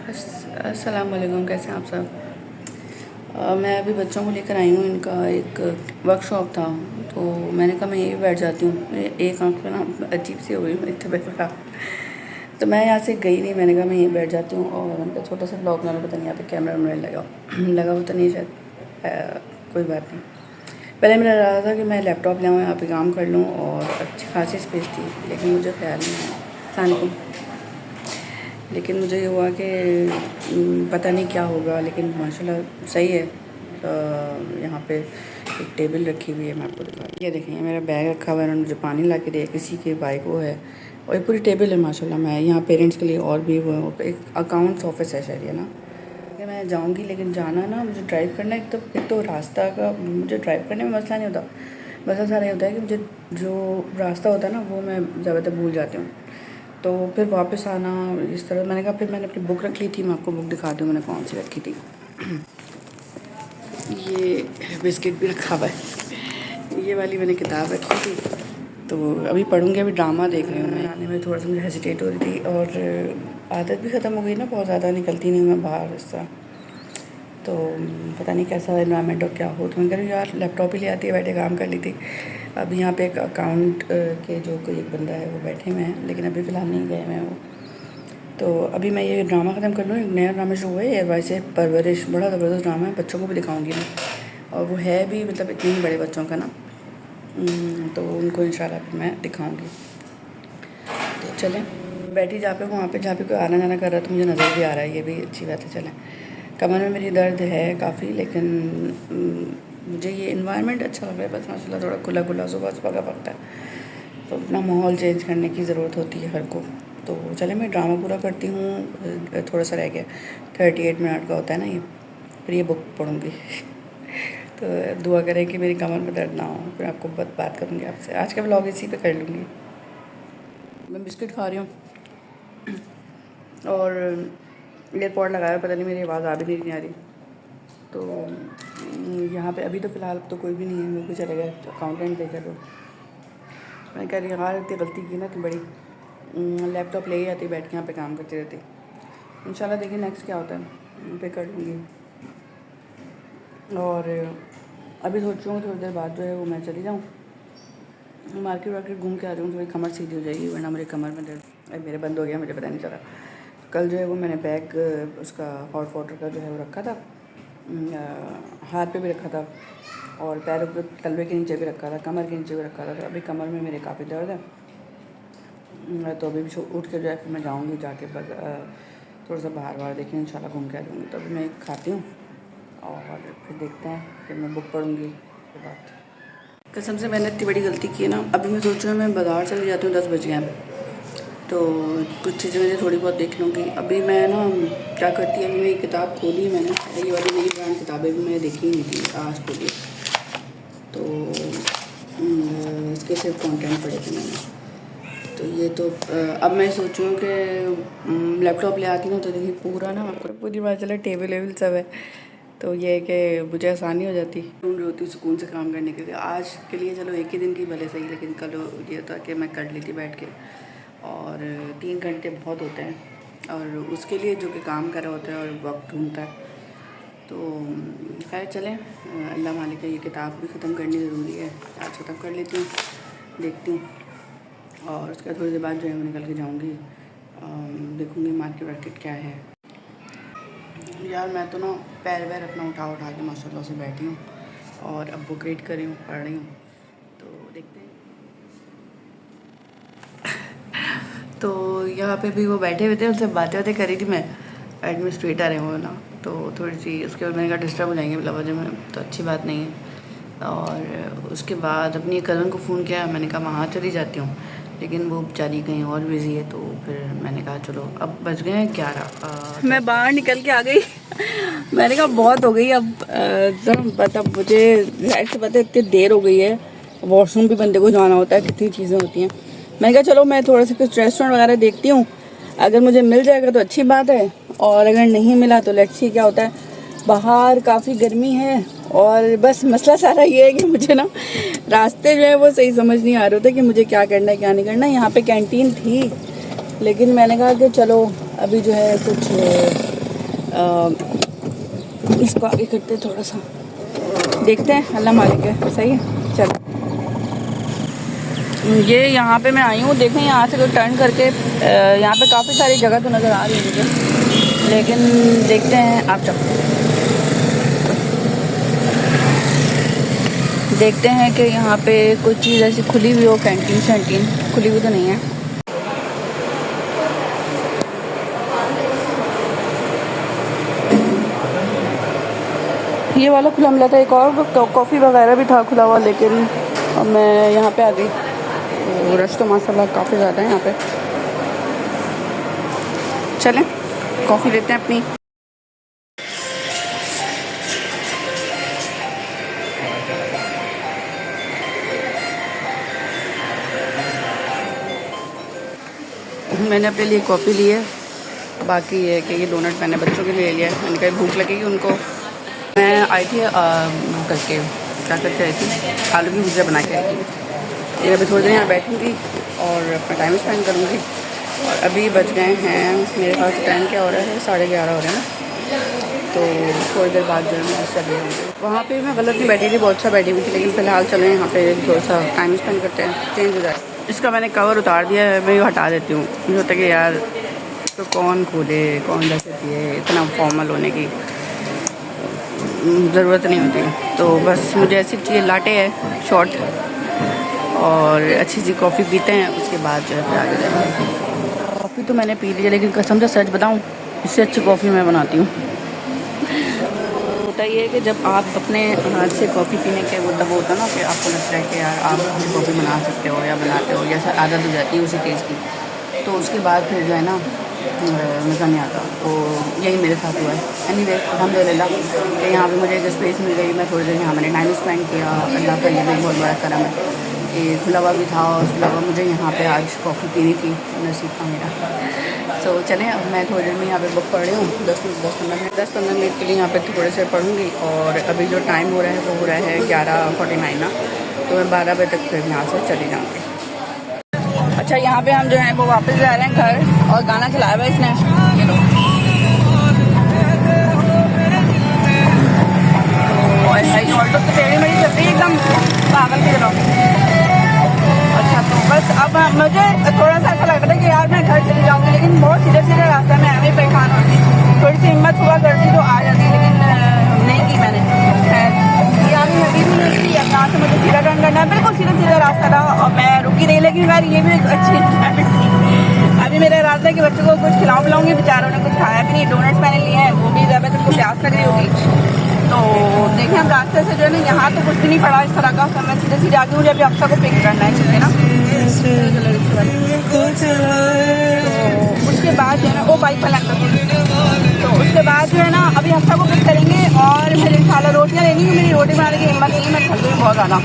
अस्सलाम वालेकुम, कैसे हैं आप सब। मैं अभी बच्चों को लेकर आई हूँ, इनका एक वर्कशॉप था तो मैंने कहा मैं यहीं बैठ जाती हूँ। एक आँख पे ना अजीब सी हो गई मेरी तबीयत खराब, तो मैं यहाँ से गई नहीं। मैंने कहा मैं यहीं बैठ जाती हूँ और उनका छोटा सा ब्लॉग बना लो। पता नहीं यहाँ पे कैमरा वैमरा लगा हो तो नहीं शायद, कोई बात नहीं। पहले मेरा इरादा था कि मैं लैपटॉप ले आऊँ, यहाँ पे काम कर लूँ और अच्छी खासी स्पेस थी, लेकिन मुझे ख्याल नहीं आया। लेकिन मुझे ये हुआ कि पता नहीं क्या होगा, लेकिन माशाल्लाह सही है। यहाँ पे एक टेबल रखी हुई है, मैं आपको दिखा। ये देखें, मेरा बैग रखा हुआ है, उन्होंने मुझे पानी ला के दिया, किसी के बाइक वो है और ये पूरी टेबल है माशाल्लाह। मैं यहाँ पेरेंट्स के लिए और भी वो एक अकाउंट्स ऑफिस है शायद, ये ना कि मैं जाऊँगी, लेकिन जाना ना मुझे ड्राइव करना। एक तो रास्ता का मुझे ड्राइव करने में मसला नहीं होता, मसला सारा ये होता है कि मुझे जो रास्ता होता है ना वो मैं ज़्यादातर भूल जाती हूँ, तो फिर वापस आना इस तरह। मैंने कहा फिर मैंने अपनी बुक रख ली थी, मैं आपको बुक दिखा दूँ मैंने कौन सी रखी थी। ये बिस्किट भी रखा हुआ है, ये वाली मैंने किताब रखी थी, तो अभी पढ़ूँगी। अभी ड्रामा देख रही हूँ मैं। आने में थोड़ा सा मुझे हेजिटेट हो रही थी और आदत भी ख़त्म हो गई ना, बहुत ज़्यादा निकलती नहीं मैं बाहर इस तरह, तो पता नहीं कैसा एनवायरनमेंट और क्या हो। तो मैं कह रही हूँ यार लैपटॉप ही ले आती है, बैठे काम कर ली थी। अब यहाँ पे एक अकाउंट के जो कोई एक बंदा है वो बैठे हुए हैं, लेकिन अभी फ़िलहाल नहीं गए हैं वो। तो अभी मैं ये ड्रामा ख़त्म कर लूँ। एक नया ड्रामा शुरू हुआ है वैसे, परवरिश, बड़ा ज़बरदस्त ड्रामा है, बच्चों को भी दिखाऊँगी मैं। और वो है भी मतलब इतने ही बड़े बच्चों का ना, तो उनको इंशाल्लाह फिर मैं दिखाऊँगी। तो चलें, बैठी जहाँ पे वहाँ पे जहाँ पे कोई आना जाना कर रहा है तो मुझे नज़र भी आ रहा है, ये भी अच्छी बात है। चलें, कमर में मेरी दर्द है काफ़ी, लेकिन मुझे ये इन्वायरमेंट अच्छा लग रहा है बस माशाल्लाह। थोड़ा खुला खुला सुबह सुबह का वक्त है, तो अपना माहौल चेंज करने की ज़रूरत होती है हर को। तो चले मैं ड्रामा पूरा करती हूँ, थोड़ा सा रह गया, 38 मिनट का होता है ना ये, फिर ये बुक पढ़ूँगी। तो दुआ करें कि मेरी कमर में दर्द ना हो, फिर आपको बात करूँगी आपसे। आज का व्लॉग इसी पे कर लूँगी। मैं बिस्किट खा रही हूँ और एयरपॉड लगाया, पता नहीं मेरी आवाज़ आ भी नहीं आ रही। तो यहाँ पे अभी तो फ़िलहाल तो कोई भी नहीं है, वो भी चले गए अकाउंटेंट देखा। तो मैं कह रही यार इतनी गलती की ना कि बड़ी, लैपटॉप ले ही आती, बैठ के यहाँ पे काम करती रहती। इंशाल्लाह देखिए नेक्स्ट क्या होता है, पे कर लूँगी। और अभी सोच रही हूँ थोड़ी देर बाद जो है वो मैं चली जाऊँ मार्केट वार्केट घूम के आ जाऊँ, थोड़ी कमर सीधी हो जाएगी, वरना मेरे कमर में दर्द मेरे बंद हो गया, मुझे पता नहीं चला। कल जो है वो मैंने बैग उसका हॉट वाटर का जो है वो रखा था, हाथ पे भी रखा था और पैरों पे तलवे के नीचे भी रखा था, कमर के नीचे भी रखा था। तो अभी कमर में मेरे काफ़ी दर्द है, तो अभी भी उठ के जो है फिर मैं जाऊँगी, जाके थोड़ा सा बाहर देखें, इंशाल्लाह घूम के आ जाऊँगी। तो अभी मैं खाती हूँ और फिर देखते हैं, फिर मैं बुक पढ़ूँगी के बाद। कसम से मैंने इतनी बड़ी गलती की है ना। अभी मैं सोच रही हूँ मैं बाज़ार चली जाती हूँ, 10 बज गए हैं, तो कुछ चीज़ें मुझे थोड़ी बहुत देख लूँगी। अभी मैं ना क्या करती है, अभी मेरी किताब खोली मैंने, ये वाली नई ब्रांड किताबें भी मैंने देखी नहीं थी, आज खोली, तो इसके सिर्फ कंटेंट पढ़े थे मैंने। तो ये तो अब मैं सोच रही हूँ कि लैपटॉप ले आती हूँ तो देखिए पूरा ना पूरी बात चले टेबल वेबल सब है, तो ये है कि मुझे आसानी हो जाती, ढूंढ रही होती सुकून से काम करने के लिए। आज के लिए चलो एक ही दिन की भले सही, लेकिन कल ये था कि मैं कर लेती बैठ के, और 3 घंटे बहुत होते हैं और उसके लिए जो कि काम कर रहा होता है और वक्त ढूंढता है। तो खैर चलें, अल्लाह मालिक है। ये किताब भी ख़त्म करनी ज़रूरी है, आज ख़त्म कर लेती हूँ, देखती हूँ, और उसके बाद थोड़ी देर बाद जो है मैं निकल के जाऊँगी, देखूँगी मार्केट वार्केट क्या है। यार मैं तो ना पैर वैर अपना उठा के माशाल्लाह से बैठी हूँ और अब बुक रीड कर रही हूँ, पढ़ रही हूँ, तो देखते हैं। तो यहाँ पे भी वो बैठे हुए थे, उनसे बातें करी थी मैं, एडमिनिस्ट्रेटर है वो ना, तो थोड़ी सी उसके बाद मैंने कहा डिस्टर्ब हो जाएंगे बिलावजह में, तो अच्छी बात नहीं है। और उसके बाद अपनी कज़न को फ़ोन किया, मैंने कहा वहाँ चली जाती हूँ, लेकिन वो बेचारी कहीं और बिज़ी है। तो फिर मैंने कहा चलो, अब बज गए हैं 11, मैं बाहर निकल के आ गई। मैंने कहा बहुत हो गई अब, पता मुझे ऐसे पता इतनी देर हो गई है, वॉशरूम भी बंदे को जाना होता है, कितनी चीज़ें होती हैं। मैंने कहा चलो मैं थोड़ा सा कुछ रेस्टोरेंट वगैरह देखती हूँ, अगर मुझे मिल जाएगा तो अच्छी बात है, और अगर नहीं मिला तो लेट्स सी क्या होता है। बाहर काफ़ी गर्मी है और बस मसला सारा ये है कि मुझे ना रास्ते जो है वो सही समझ नहीं आ रहे थे कि मुझे क्या करना है क्या नहीं करना। यहाँ पे कैंटीन थी, लेकिन मैंने कहा कि चलो अभी जो है कुछ इसको आगे करते हैं थोड़ा सा, देखते हैं अल्लाह मालिक है। सही है, चलो। ये यहाँ पे मैं आई हूँ, देखें यहाँ से कोई टर्न करके यहाँ पे काफ़ी सारी जगह तो नज़र आ रही है मुझे, लेकिन देखते हैं। आप चलो, देखते हैं कि यहाँ पे कोई चीज़ ऐसी खुली हुई हो, कैंटीन शैंटीन खुली हुई तो नहीं है। ये वाला खुला मिला था, एक और कॉफ़ी वगैरह भी था खुला हुआ, लेकिन मैं यहाँ पे आ गई। रश तो माशाल्लाह काफ़ी ज़्यादा है यहाँ पे। चलें कॉफ़ी लेते हैं अपनी। मैंने अपने लिए कॉफ़ी ली है, बाकी ये है कि ये डोनट मैंने बच्चों के लिए ले लिया है। मैंने कहा भूख लगेगी उनको। मैं आई थी करके क्या करके आई थी, आलू की भुजिया बना के आई थी। ये अभी थोड़ी देर यहाँ बैठूँगी और अपना टाइम स्पेंड करूँगी। और अभी बज गए हैं मेरे पास टाइम क्या हो रहा है, 11:30 हो रहे हैं ना, तो थोड़ी देर बाद जो है मैं चली जाऊँगी। वहाँ पे मैं गलत नहीं बैठी थी, बहुत अच्छा बैठी हुई थी, लेकिन फ़िलहाल चलें यहाँ पे थोड़ा सा टाइम स्पेंड करते हैं, चेंज हो जाए। इसका मैंने कवर उतार दिया है, मैं हटा देती हूँ। मुझे होता है कि यार तो कौन खोले, कौन जैसे दिए, इतना फॉर्मल होने की ज़रूरत नहीं होती। तो बस मुझे ऐसी चाहिए, लाटे है शॉर्ट और अच्छी सी कॉफ़ी पीते हैं, उसके बाद जो है फिर आगे जाएंगे। कॉफ़ी तो मैंने पी ली है, लेकिन कसम से सच बताऊँ, इससे अच्छी कॉफ़ी मैं बनाती हूँ। होता ये है कि जब आप अपने हाथ से कॉफ़ी पीने के वो तब होता है ना कि आपको लगता है कि यार आप अपनी कॉफ़ी बना सकते हो या बनाते हो, जैसा आदत हो जाती है उसी टेस्ट की, तो उसके बाद फिर जो है ना मज़ा नहीं आता। तो यही मेरे साथ हुआ है। एनीवे अल्हम्दुलिल्लाह कि यहाँ पे मुझे एक स्पेस मिल गई, मैं थोड़ी देर यहाँ मैंने टाइम स्पेंड किया। अल्लाह का ये भी बहुत बड़ा करम है कि खुला हुआ भी था, और उसके अलावा मुझे यहाँ पे आज कॉफ़ी पीनी थी, नसीब था मेरा। सो चलें, अब मैं थोड़ी देर में यहाँ पे बुक पढ़ रही हूँ, 10-15 मिनट के लिए यहाँ पे थोड़े से पढ़ूँगी। और अभी जो टाइम हो रहा है वो हो रहा है 11:49 ना, तो मैं 12 बजे तक फिर यहाँ से चली जाऊँगी। अच्छा, यहाँ पे हम जो है वो वापस जा रहे हैं घर, और गाना चलाया हुआ इसने, ये लो। तो ऑल्टो तो टेढ़ी मेढ़ी चलती है एकदम पागल की तरह। अच्छा, तो बस अब मुझे थोड़ा सा ऐसा लग रहा है कि यार मैं घर चली जाऊँगी, लेकिन बहुत सीधे सीधे रास्ता में हमें परेशान होती। थोड़ी सी हिम्मत हुआ करती तो आ जाती, लेकिन नहीं की मैंने। यानी अभी भी नहीं की। अब यहाँ से मुझे सीधा टर्न करना है, बिल्कुल सीधा सीधा रास्ता था, और मैं रुकी नहीं। लेकिन यार ये भी एक अच्छी हैबिट थी। अभी मेरा इरादा है कि बच्चों को कुछ खिलाऊंगी, बेचारों ने कुछ खाया भी नहीं। डोनट्स मैंने लिए हैं, वो भी ज़्यादा उनको प्यास लग रही होगी। तो देखें, हम रास्ते से जो है ना, यहाँ तो कुछ भी नहीं पड़ा इस तरह का, तो मैं सीधे सीधे आगे मुझे अभी अक्सर को पिक करना है, ठीक है ना। तो उसके बाद जो है ना वो बाइक पर लगता, तो उसके बाद जो है ना अभी अक्सर को पिक करेंगे, और फिर इंशाल्लाह रोटियाँ लेनी है। मेरी रोटी बनाने की हिम्मत नहीं है, मैं थक गई बहुत ज़्यादा,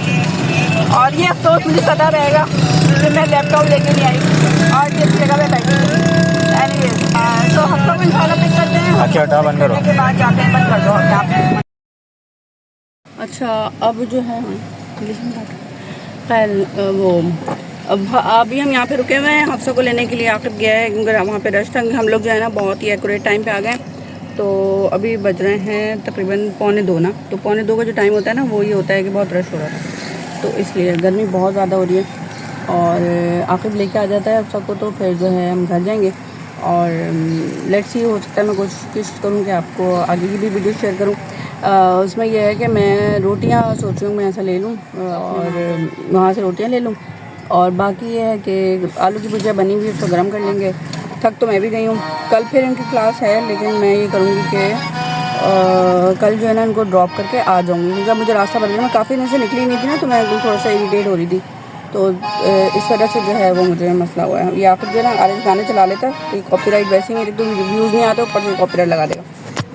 और ये अफसोस मुझे सदा रहेगा कि मैं लैपटॉप लेके नहीं आई और जिस जगह पे बैठी। एनीवेज तो हम सब इंशाल्लाह पिक करते हैं, के बाद जाते हैं। बंद कर दो आप। अच्छा, अब जो है खैर वो अभी हम यहाँ पे रुके हुए हैं, हफ्सा को लेने के लिए। आखिर गया है क्योंकि वहाँ पे रश था। हम लोग जो है ना बहुत ही एक्यूरेट टाइम पे आ गए। तो अभी बज रहे हैं तकरीबन 1:45 ना, तो 1:45 का जो टाइम होता है ना, वो ये होता है कि बहुत रश हो रहा था, तो इसलिए गर्मी बहुत ज़्यादा हो रही है। और आखिर लेके आ जाता है हफ्सा को, तो फिर जो है हम घर जाएंगे। और लेट्स सी, हो सकता है मैं कोशिश करूँ कि आपको आगे की भी वीडियो शेयर करूँ। उसमें यह है कि मैं रोटियां सोच रही हूँ मैं ऐसा ले लूँ, और वहाँ से रोटियां ले लूँ। और बाकी ये है कि आलू की भुजिया बनी हुई है, उसको गर्म कर लेंगे। थक तो मैं भी गई हूँ, कल फिर इनकी क्लास है, लेकिन मैं ये करूँगी कि कल जो है ना इनको ड्रॉप करके आ जाऊँगी, क्योंकि मुझे रास्ता बदलना, मैं काफ़ी दिन से निकली नहीं थी ना, तो मैं एकदम थोड़ा सा इरिटेट हो रही थी। तो इस वजह से जो है वो मुझे मसला हुआ है। या फिर जो है ना आरिफ गाने चला लेता, तो कॉपीराइट वैसे ही मेरे तो व्यूज़ नहीं आते, ऊपर से कॉपीराइट लगा देगा।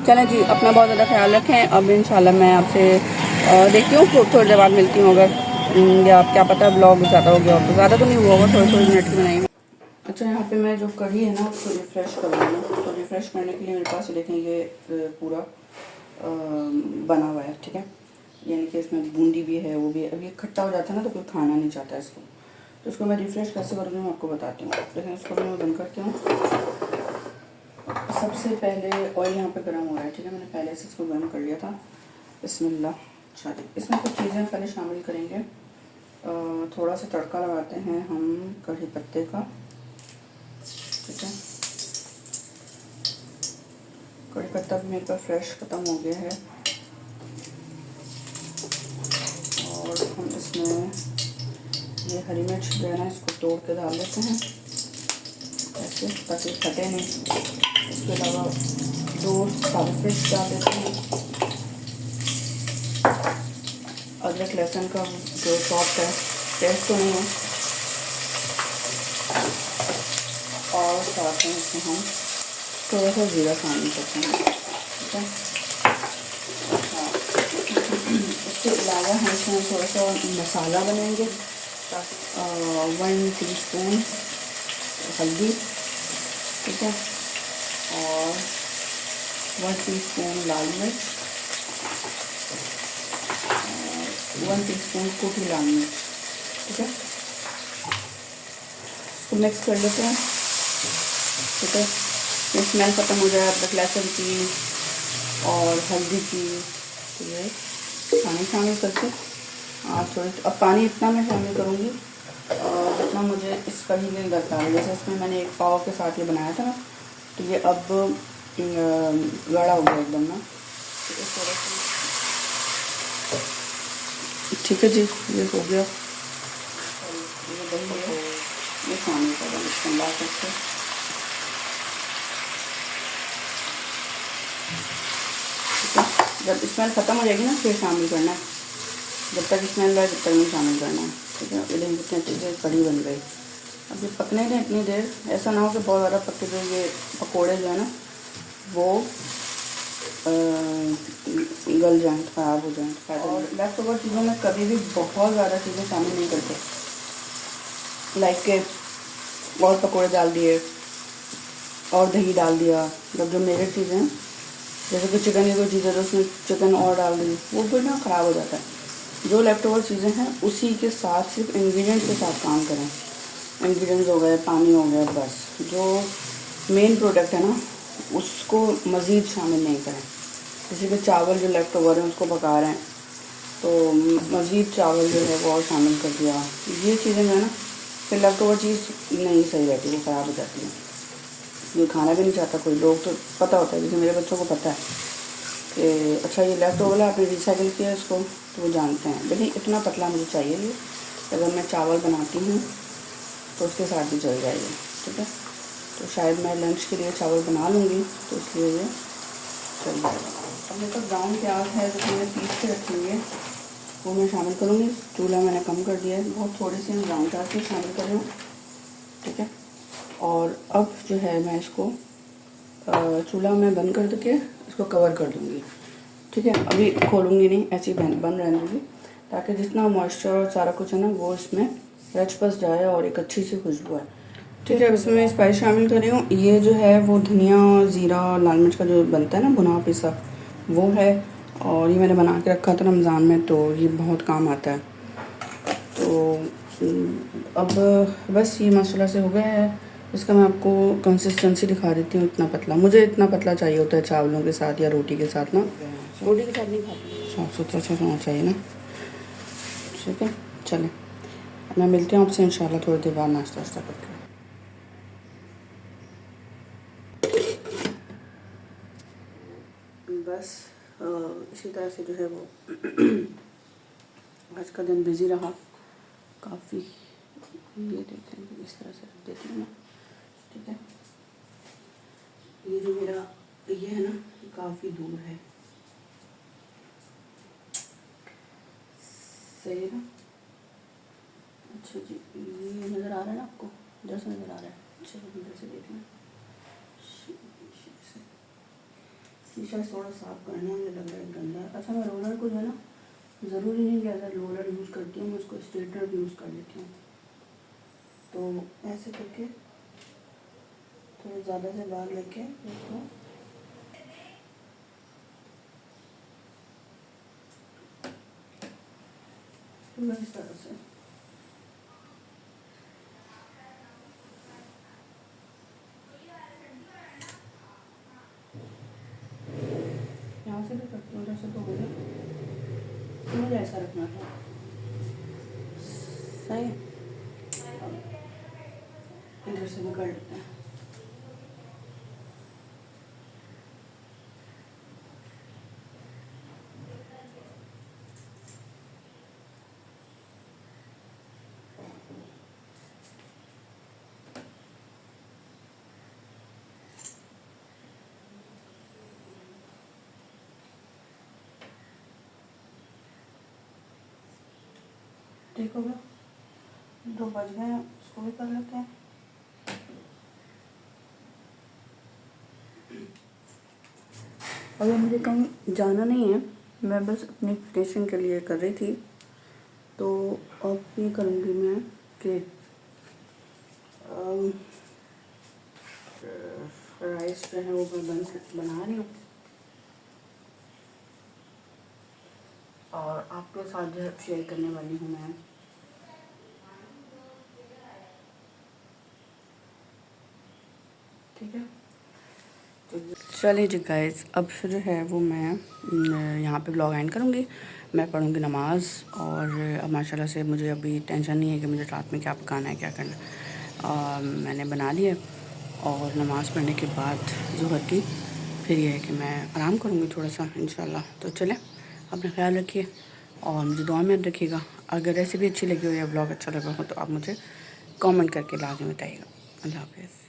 चलें जी, अपना बहुत ज़्यादा ख्याल रखें। अब इंशाल्लाह मैं आपसे देखती हूँ, थोड़ी देर बाद मिलती हूँ। अगर या आप क्या पता ब्लॉग ज़्यादा हो गया हो, तो ज़्यादा तो नहीं हुआ होगा, थोड़ी मिनट की बनाई। अच्छा, यहाँ पे मैं जो कढ़ी है ना उसको रिफ़्रेश कर रही हूँ। तो रिफ़्रेश करने के लिए मेरे पास देखें ये पूरा बना हुआ है, ठीक है, यानी कि इसमें बूंदी भी है, वो भी है। अब ये खट्टा हो जाता है ना, तो कोई खाना नहीं चाहता इसको। तो इसको मैं रिफ़्रेश कैसे करूँगी मैं आपको बताती हूँ। लेकिन इसको मैं बंद करती हूँ। सबसे पहले ऑयल यहाँ पे गर्म हो रहा है, ठीक है। मैंने पहले से इसको गर्म कर लिया था। बिस्मिल्लाह। चलिए इसमें कुछ चीज़ें पहले शामिल करेंगे। थोड़ा सा तड़का लगाते हैं हम कढ़ी पत्ते का, ठीक है। कढ़ी पत्ता भी मेरे पास फ्रेश ख़त्म हो गया है। और हम इसमें ये हरी मिर्च जो है ना, इसको तोड़ के डाल देते हैं ऐसे, ताकि फटे नहीं। इसके अलावा 2 साबुत मिर्च डाल देते हैं। अदरक लहसुन का जो चॉप है, पेस्ट तो नहीं है। और साथ में इसमें हम थोड़ा सा जीरा शामिल करते हैं, ठीक है। इसके अलावा हम इसमें थोड़ा सा मसाला बनाएंगे। 1 टीस्पून हल्दी, ठीक है। और 1 टीस्पून लाल मिर्च, 1 टीस्पून कुटी लाल मिर्च, ठीक है। इसको मिक्स कर लेते हैं, ठीक है। ये स्मेल ख़त्म हो जाए अदरक लहसुन की और हल्दी की, तो ये पानी शामिल करके थोड़ी, अब पानी इतना मैं शामिल करूँगी जितना मुझे इस कढ़ी में दरकार है। जैसे इसमें मैंने 1 पाव के साथ ये बनाया था ना, तो ये अब गाढ़ा हो गया एकदम ना, तो इस तरह से, ठीक है जी। ये हो गया, ये दही है, ये शामिल करें इसको ला सकते। जब स्मेल ख़त्म हो जाएगी ना फिर शामिल करना है। जब तक स्मेल आए जब तक नहीं शामिल करना है, ठीक है। ये कितनी अच्छी से कढ़ी बन गई। अब ये पकने दें इतनी देर, ऐसा ना हो कि बहुत ज़्यादा पके जो ये पकोड़े जो है ना वो गल जाएँ, ख़राब हो जाएँ। और लेफ्ट ओवर चीज़ों में कभी भी बहुत ज़्यादा चीज़ें शामिल नहीं करते, लाइक के और पकोड़े डाल दिए और दही डाल दिया। मतलब जो मेरे चीज़ें हैं, जैसे कि चिकन की कोई चीज़ है तो उसमें चिकन और डाल दी, वो फिर ना ख़राब हो जाता है। जो लेफ्ट ओवर चीज़ें हैं उसी के साथ सिर्फ इंग्रेडिएंट के साथ काम करें। इंग्रेडिएंट्स हो गए, पानी हो गया, बस। जो मेन प्रोडक्ट है ना उसको मज़ीद शामिल नहीं करें। जैसे कि चावल जो लेफ्ट ओवर है उसको पका रहे हैं तो मज़ीद चावल जो है वो और शामिल कर दिया। ये चीज़ें जो है ना फिर लेफ्ट ओवर चीज़ नहीं सही रहती, वो ख़राब हो जाती है। ये खाना भी नहीं चाहता कोई। लोग तो पता होता है, जैसे मेरे बच्चों को पता है कि अच्छा ये लेफ्ट ओवर है, आपने रिसाइकिल किया इसको, तो वो जानते हैं। लेकिन इतना पतला मुझे चाहिए ये, अगर मैं चावल बनाती हूँ तो उसके साथ भी चल जाएगी, ठीक है। तो शायद मैं लंच के लिए चावल बना लूँगी, तो इसलिए ये चल जाएगा। अब मेरे पास ब्राउन प्याज है जो मैंने पीस के रखी हुई है, वो मैं शामिल करूँगी। चूल्हा मैंने कम कर दिया है, बहुत थोड़ी सी ब्राउन प्याज भी शामिल कर लूँ, ठीक है। और अब जो है मैं इसको चूल्हा में बंद कर के इसको कवर कर दूँगी, ठीक है। अभी खोलूँगी नहीं, ऐसे ही बंद रहने दूँगी, ताकि जितना मॉइस्चर और सारा कुछ है ना वो इसमें रच बस जाए और एक अच्छी सी खुशबू है, ठीक है। अब इसमें स्पाइस शामिल कर रही हूँ। ये जो है वो धनिया, ज़ीरा, लाल मिर्च का जो बनता है ना भुना पिसा, वो है। और ये मैंने बना के रखा था रमज़ान में, तो ये बहुत काम आता है। तो अब बस ये मसाला से हो गया है। इसका मैं आपको कंसिस्टेंसी दिखा देती हूँ। इतना पतला, मुझे इतना पतला चाहिए होता है चावलों के साथ या रोटी के साथ ना। रोटी के साथ नहीं खाती, साफ़ सुथरा सा होना चाहिए ना, ठीक है। चलें, मैं मिलती हूँ आपसे इंशाल्लाह थोड़ी देर बाद नाश्ता वाश्ता करके। बस इसी तरह से जो है वो आज का दिन बिज़ी रहा काफ़ी। ये देखें, इस तरह से रख देती हूँ मैं, ठीक है। ये जो मेरा ये है ना ये काफ़ी दूर है, सही है ना। अच्छा जी, ये नज़र आ रहा है ना आपको, इधर से नज़र आ रहा है। अच्छा इधर से देख लें, शीशा थोड़ा साफ़ करना है, मुझे लग रहा है गंदा है। अच्छा मैं रोलर को जो है ना, ज़रूरी नहीं कि अगर रोलर यूज़ करती हूँ मैं उसको स्ट्रेटनर भी यूज़ कर लेती हूँ। तो ऐसे करके थोड़ा ज़्यादा से बाहर लेके इसको इस तरह से से भी करती हूँ, उधर से तो हो गया, मुझे ऐसा रखना था। सही है, इधर से भी कर लेते हैं। ठीक हो गया, 2 बज गए हैं, उसको भी कर लेते हैं। अगर मुझे कहीं जाना नहीं है, मैं बस अपनी फिटिंग के लिए कर रही थी, तो अब ये करूँगी मैं कि राइस जो है वो मैं बना रही हूँ और आपके साथ जो है शेयर करने वाली हूँ मैं। ठीक है, तो चलिए जी गाइस, अब जो है वो मैं यहाँ पे ब्लॉग एंड करूँगी। मैं पढ़ूँगी नमाज़ और अब माशाल्लाह से मुझे अभी टेंशन नहीं है कि मुझे रात में क्या पकाना है, क्या करना है। मैंने बना लिया और नमाज़ पढ़ने के बाद ज़ुहर की फिर ये है कि मैं आराम करूँगी थोड़ा सा इंशाल्लाह। तो चलें, अपना ख्याल रखिए और मुझे दुआ में रखिएगा। अगर रेसिपी अच्छी लगी हो या ब्लॉग अच्छा लगा हो तो आप मुझे कमेंट करके लाजमी बताइएगा। अल्लाह हाफ़िज़।